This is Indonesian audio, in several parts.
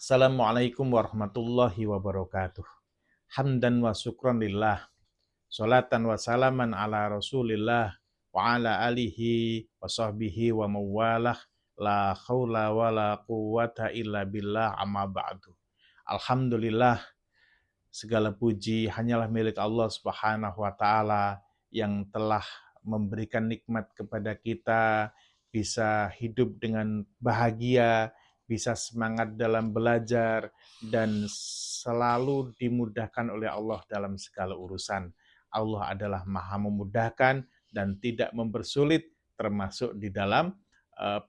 Assalamualaikum warahmatullahi wabarakatuh. Hamdan wa syukran lillah. Salatan wa salaman ala rasulillah. Wa ala alihi wa sahbihi wa mawalah. La khawla wa la quwwata illa billah amma ba'du. Alhamdulillah, segala puji hanyalah milik Allah Subhanahu wa taala yang telah memberikan nikmat kepada kita, bisa hidup dengan bahagia, bisa semangat dalam belajar, dan selalu dimudahkan oleh Allah dalam segala urusan. Allah adalah Maha memudahkan dan tidak mempersulit, termasuk di dalam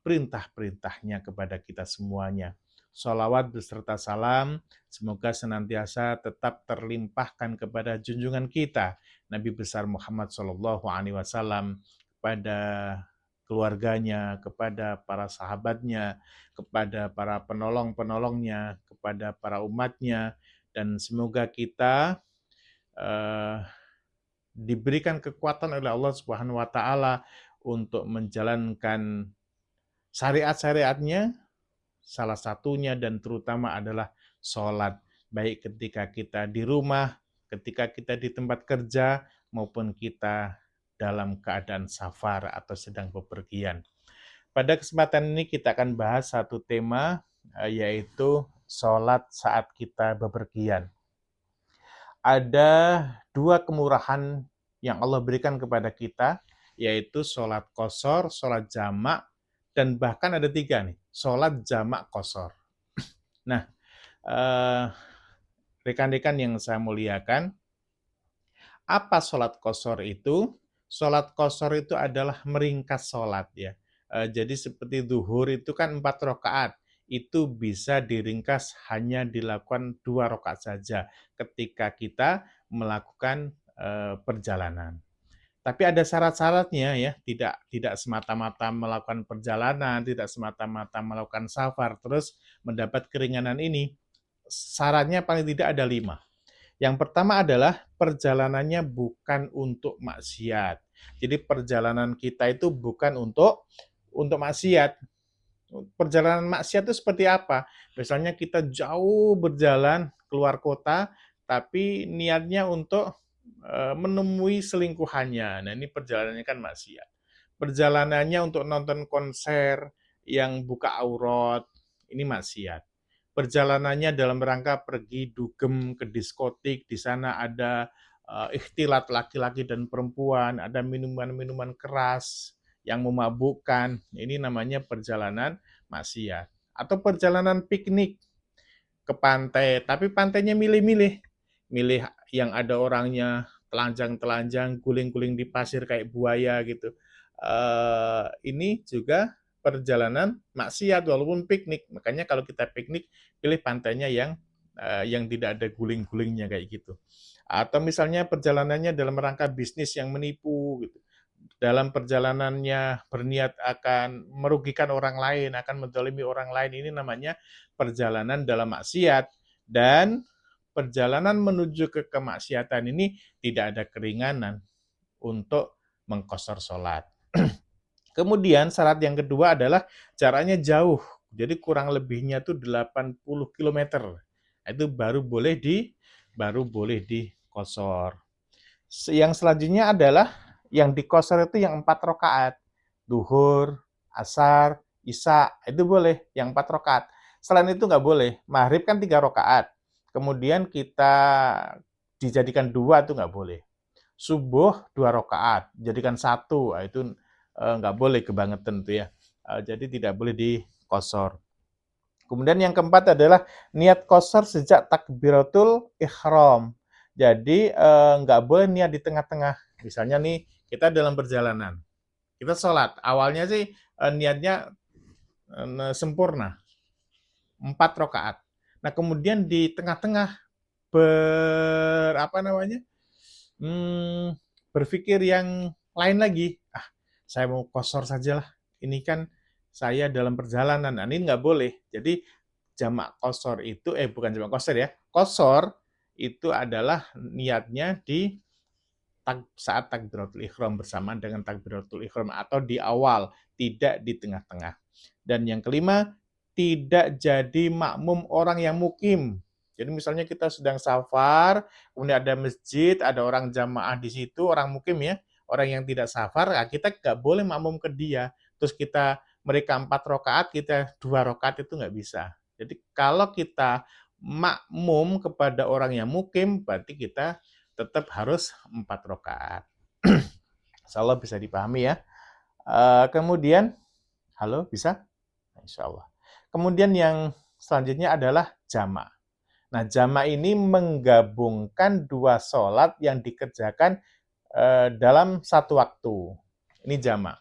perintah-perintahnya kepada kita semuanya. Shalawat beserta salam semoga senantiasa tetap terlimpahkan kepada junjungan kita Nabi besar Muhammad SAW, kepada keluarganya, kepada para sahabatnya, kepada para penolong-penolongnya, kepada para umatnya, dan semoga kita eh, diberikan kekuatan oleh Allah Subhanahu wa taala untuk menjalankan syariat-syariatnya, salah satunya dan terutama adalah sholat, baik ketika kita di rumah, ketika kita di tempat kerja, maupun kita dalam keadaan safar atau sedang bepergian. Pada kesempatan ini kita akan bahas satu tema, yaitu sholat saat kita bepergian. Ada dua kemurahan yang Allah berikan kepada kita, yaitu sholat qashar, sholat jamak, dan bahkan ada tiga nih, sholat jamak qashar. Nah, rekan-rekan yang saya muliakan, apa sholat qashar itu? Sholat qashar itu adalah meringkas sholat ya. Jadi seperti zuhur itu kan 4 rakaat, itu bisa diringkas hanya dilakukan 2 rakaat saja ketika kita melakukan perjalanan. Tapi ada syarat-syaratnya ya, tidak semata-mata melakukan perjalanan, tidak semata-mata melakukan safar terus mendapat keringanan ini. Syaratnya paling tidak ada 5. Yang pertama adalah perjalanannya bukan untuk maksiat. Jadi perjalanan kita itu bukan untuk maksiat. Perjalanan maksiat itu seperti apa? Misalnya kita jauh berjalan keluar kota, tapi niatnya untuk menemui selingkuhannya. Nah, ini perjalanannya kan maksiat. Perjalanannya untuk nonton konser yang buka aurat, ini maksiat. Perjalanannya dalam rangka pergi dugem ke diskotik, di sana ada ikhtilat laki-laki dan perempuan, ada minuman-minuman keras yang memabukkan. Ini namanya perjalanan maksiat. Atau perjalanan piknik ke pantai, tapi pantainya milih-milih. Milih yang ada orangnya telanjang-telanjang, guling-guling di pasir kayak buaya gitu. Ini juga perjalanan maksiat walaupun piknik. Makanya kalau kita piknik, pilih pantainya yang tidak ada guling-gulingnya kayak gitu. Atau misalnya perjalanannya dalam rangka bisnis yang menipu gitu. Dalam perjalanannya berniat akan merugikan orang lain, akan menzalimi orang lain, ini namanya perjalanan dalam maksiat. Dan perjalanan menuju ke kemaksiatan ini tidak ada keringanan untuk mengqashar sholat. Kemudian syarat yang kedua adalah jaraknya jauh. Jadi kurang lebihnya itu 80 km. Itu baru boleh diqashar. Yang selanjutnya adalah yang diqashar itu yang 4 rakaat. Duhur, asar, isya, itu boleh yang 4 rakaat. Selain itu nggak boleh. Maghrib kan 3 rakaat. Kemudian kita dijadikan 2 itu nggak boleh. Subuh 2 rakaat, jadikan 1, itu nggak boleh kebangetan tuh ya. Jadi tidak boleh diqashar. Kemudian yang keempat adalah niat qashar sejak takbiratul ihram. Jadi nggak boleh niat di tengah-tengah. Misalnya nih kita dalam perjalanan, kita sholat. Awalnya sih niatnya sempurna, 4 rakaat. Nah kemudian di tengah-tengah apa namanya, berpikir yang lain lagi. Ah, saya mau qashar sajalah. Ini kan saya dalam perjalanan. Nah, ini nggak boleh. Jadi jamak qashar itu bukan jamak qashar ya. Qashar itu adalah niatnya di saat takbiratul ihram bersamaan dengan takbiratul ihram atau di awal, tidak di tengah-tengah. Dan yang kelima, tidak jadi makmum orang yang mukim. Jadi misalnya kita sedang safar, kemudian ada masjid, ada orang jamaah di situ, orang mukim ya, orang yang tidak safar, ya kita nggak boleh makmum ke dia. Terus mereka 4 rakaat, kita 2 rakaat itu nggak bisa. Jadi kalau kita makmum kepada orang yang mukim, berarti kita tetap harus 4 rakaat. Insyaallah bisa dipahami ya. Kemudian, halo bisa? Insyaallah. Kemudian yang selanjutnya adalah jamak. Nah, jamak ini menggabungkan 2 sholat yang dikerjakan dalam satu waktu. Ini jamak.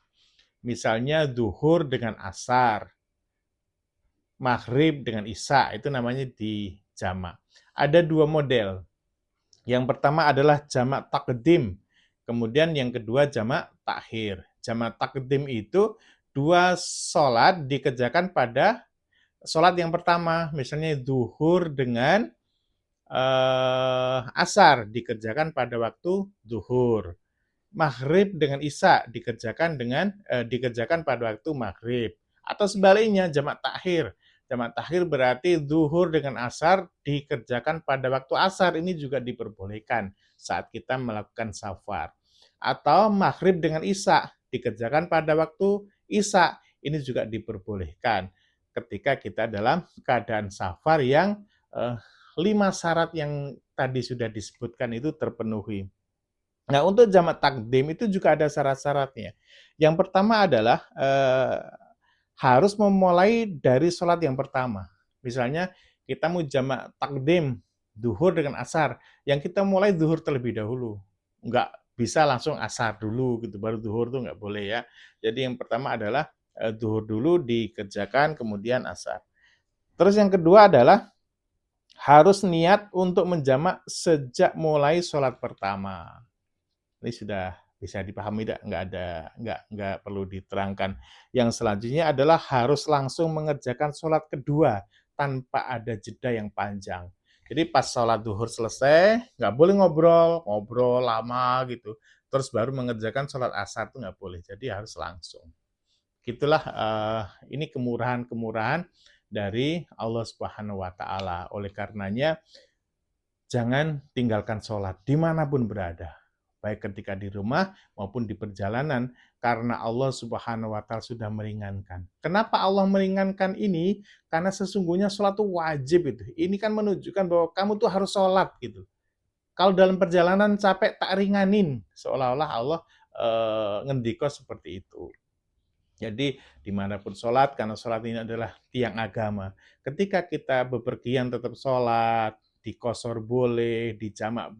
Misalnya zuhur dengan asar, maghrib dengan isya, itu namanya di jamak. Ada 2 model. Yang pertama adalah jamak takdim, kemudian yang kedua jamak takhir. Jamak takdim itu 2 sholat dikerjakan pada sholat yang pertama, misalnya zuhur dengan asar dikerjakan pada waktu zuhur. Maghrib dengan isya dikerjakan pada waktu maghrib. Atau sebaliknya jamak takhir. Jamak takhir berarti zuhur dengan asar dikerjakan pada waktu asar. Ini juga diperbolehkan saat kita melakukan safar. Atau maghrib dengan isya dikerjakan pada waktu isya. Ini juga diperbolehkan ketika kita dalam keadaan safar yang 5 syarat yang tadi sudah disebutkan itu terpenuhi. Nah, untuk jamak takdim itu juga ada syarat-syaratnya. Yang pertama adalah harus memulai dari sholat yang pertama. Misalnya kita mau jamak takdim, duhur dengan asar, yang kita mulai duhur terlebih dahulu. Nggak bisa langsung asar dulu, gitu, baru duhur itu nggak boleh ya. Jadi yang pertama adalah duhur dulu dikerjakan, kemudian asar. Terus yang kedua adalah harus niat untuk menjamak sejak mulai sholat pertama. Ini sudah bisa dipahami tidak? Nggak perlu diterangkan. Yang selanjutnya adalah harus langsung mengerjakan sholat kedua tanpa ada jeda yang panjang. Jadi pas sholat duhur selesai, nggak boleh ngobrol lama gitu. Terus baru mengerjakan sholat asar itu nggak boleh. Jadi harus langsung. Gitulah ini kemurahan-kemurahan dari Allah Subhanahu wa Ta'ala. Oleh karenanya, jangan tinggalkan sholat dimanapun berada, baik ketika di rumah maupun di perjalanan, karena Allah Subhanahu wa Ta'ala sudah meringankan. Kenapa Allah meringankan ini? Karena sesungguhnya sholat itu wajib itu. Ini kan menunjukkan bahwa kamu tuh harus sholat gitu. Kalau dalam perjalanan capek tak ringanin, seolah-olah Allah ngendiko seperti itu. Jadi dimanapun sholat, karena sholat ini adalah tiang agama. Ketika kita bepergian tetap sholat, di kosor boleh, di jamak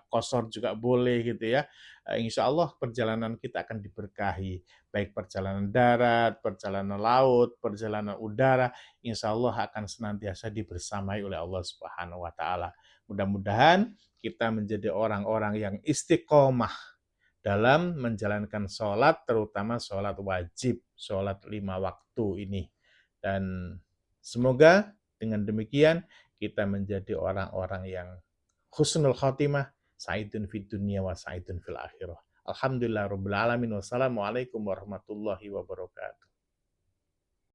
kosor juga boleh gitu ya. Insya Allah perjalanan kita akan diberkahi. Baik perjalanan darat, perjalanan laut, perjalanan udara, insya Allah akan senantiasa dibersamai oleh Allah Subhanahu wa Ta'ala. Mudah-mudahan kita menjadi orang-orang yang istiqomah dalam menjalankan sholat, terutama sholat wajib, sholat 5 waktu ini. Dan semoga dengan demikian kita menjadi orang-orang yang husnul khotimah, sa'idun fid dunya wa sa'idun fil akhirah. Alhamdulillah rabbil alamin. Wassalamualaikum warahmatullahi wabarakatuh.